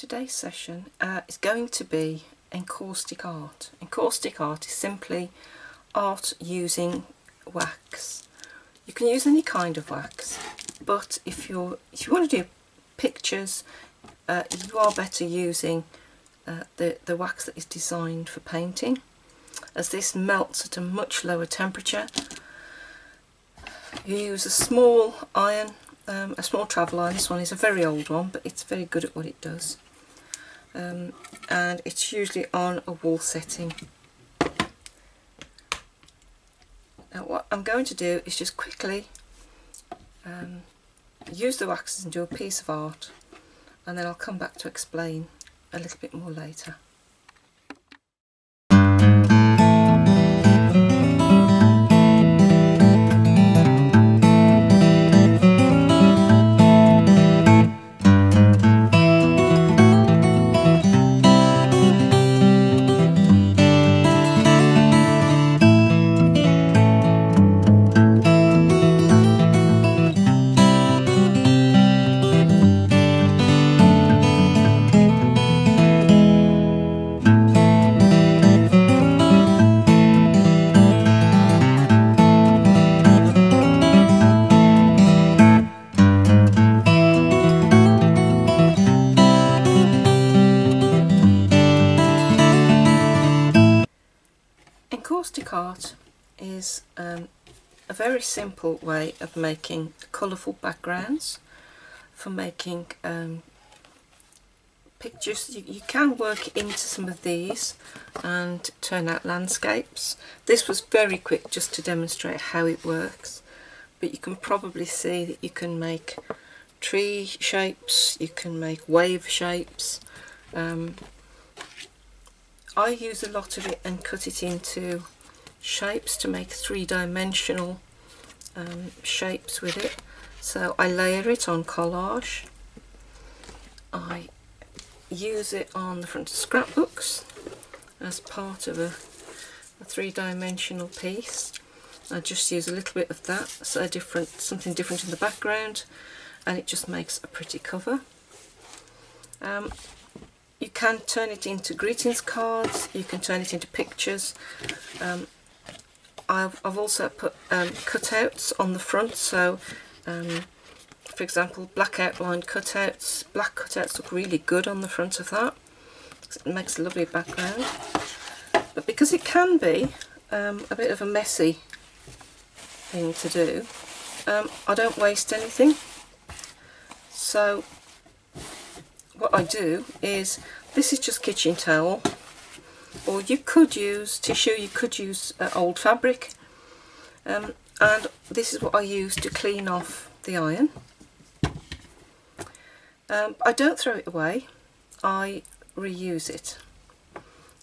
Today's session is going to be encaustic art. Encaustic art is simply art using wax. You can use any kind of wax, but if you want to do pictures, you are better using the wax that is designed for painting, as this melts at a much lower temperature. You use a small iron, a small travel iron. This one is a very old one, but it's very good at what it does. And it's usually on a wall setting. Now what I'm going to do is just quickly use the waxes and do a piece of art, and then I'll come back to explain a little bit more later. Encaustic art is a very simple way of making colourful backgrounds for making pictures. You can work into some of these and turn out landscapes. This was very quick just to demonstrate how it works, but you can probably see that you can make tree shapes, you can make wave shapes. I use a lot of it and cut it into shapes to make three-dimensional shapes with it. So I layer it on collage. I use it on the front of scrapbooks as part of a three-dimensional piece. I just use a little bit of that, so something different in the background, and it just makes a pretty cover. You can turn it into greetings cards, you can turn it into pictures. I've also put cutouts on the front, so for example black outline cutouts. Black cutouts look really good on the front of that. It makes a lovely background. But because it can be a bit of a messy thing to do, I don't waste anything. So what I do is, this is just kitchen towel, or you could use tissue, you could use old fabric, and this is what I use to clean off the iron. I don't throw it away, I reuse it.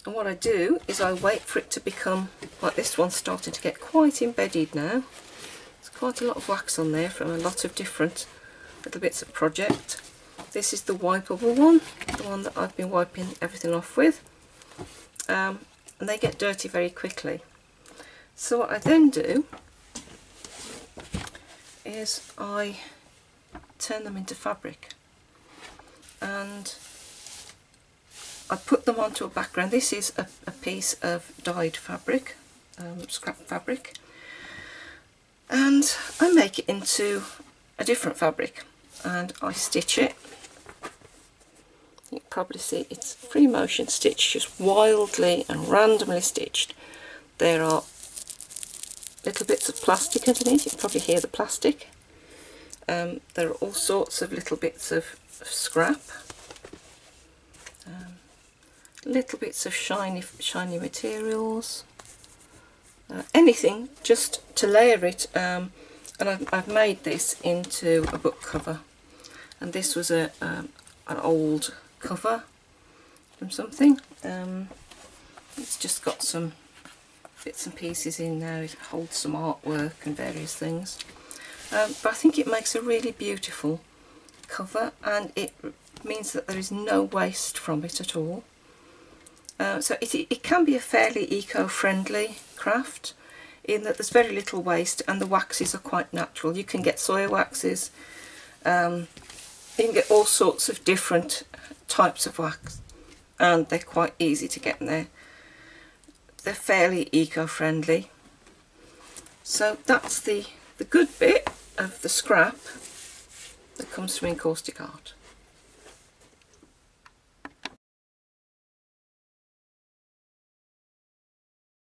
And what I do is I wait for it to become, like this one's starting to get quite embedded now. There's quite a lot of wax on there from a lot of different little bits of project. This is the wipeable one, the one that I've been wiping everything off with, and they get dirty very quickly. So what I then do is I turn them into fabric, and I put them onto a background. This is a piece of dyed fabric, scrap fabric, and I make it into a different fabric, and I stitch it. You can probably see it's free motion stitch, just wildly and randomly stitched. There are little bits of plastic underneath, you can probably hear the plastic. There are all sorts of little bits of scrap, little bits of shiny materials, anything just to layer it. And I've made this into a book cover, and this was an old cover from something. It's just got some bits and pieces in there. It holds some artwork and various things, but I think it makes a really beautiful cover, and it means that there is no waste from it at all. So it can be a fairly eco-friendly craft, in that there's very little waste and the waxes are quite natural. You can get soya waxes You can get all sorts of different types of wax, and they're quite easy to get in there. They're fairly eco-friendly. So that's the good bit of the scrap that comes from Encaustic Art.